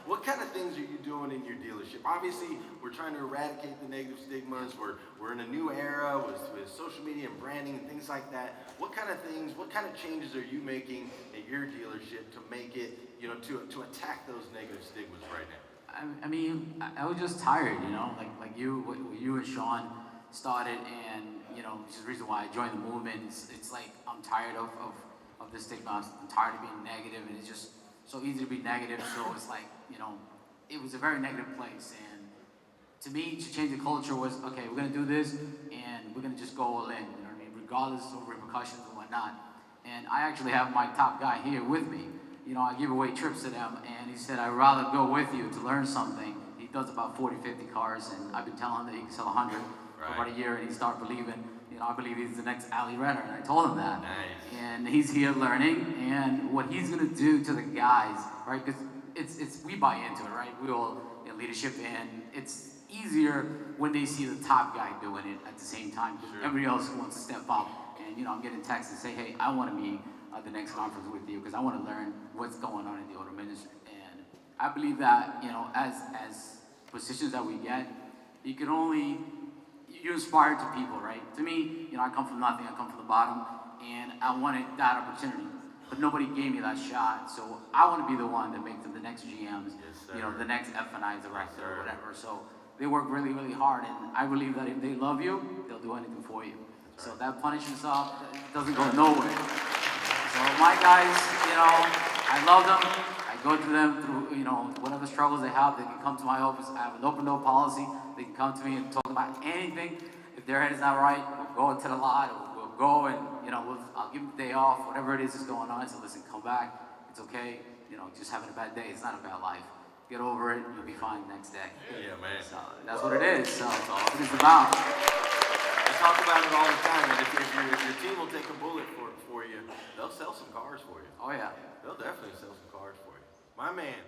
What kind of things are you doing in your dealership? Obviously, we're trying to eradicate the negative stigmas. We're in a new era with social media and branding and things like that. What kind of things, what kind of changes are you making at your dealership to make it, to attack those negative stigmas right now? I mean, I was just tired, like you, what you and Sean started, and which is the reason why I joined the movement. It's like I'm tired of this stigma. I'm tired of being negative, and it's just so easy to be negative. So it's like, it was a very negative place, and to me, to change the culture was, okay, we're gonna do this, and we're gonna just go all in. You know what I mean? Regardless of repercussions and whatnot. And I actually have my top guy here with me. I give away trips to them, and he said, I'd rather go with you to learn something. He does about 40, 50 cars, and I've been telling him that he can sell 100 for about a year, and he started believing, I believe he's the next Ali Redder, and I told him that. Nice. And he's here learning, and what he's gonna do to the guys, right? Because we buy into it, right? We all in leadership, and it's easier when they see the top guy doing it at the same time. Sure. Everybody else wants to step up, and I'm getting texts and say, hey, I want to be at the next conference with you because I want to learn what's going on in the auto industry. And I believe that as positions that we get, you inspire to people, right? To me, I come from nothing, I come from the bottom, and I wanted that opportunity. But nobody gave me that shot, so I want to be the one that makes them the next GMs, the next F&I director or whatever. So they work really, really hard, and I believe that if they love you, they'll do anything for you. So that punishing stuff doesn't go nowhere. So my guys, I love them. I go to them through, whatever struggles they have. They can come to my office. I have an open door policy. They can come to me and talk about anything. If their head is not right, we'll go into the lot. We'll go and, I'll give them the day off. Whatever it is going on. So listen, come back. It's okay. Just having a bad day. It's not a bad life. Get over it. You'll be fine the next day. Yeah, man. So that's what it is. So that's awesome. that's what it's about. I talk about it all the time, and if your team will take a bullet for you, they'll sell some cars for you. Oh, yeah. They'll definitely sell some cars for you. My man.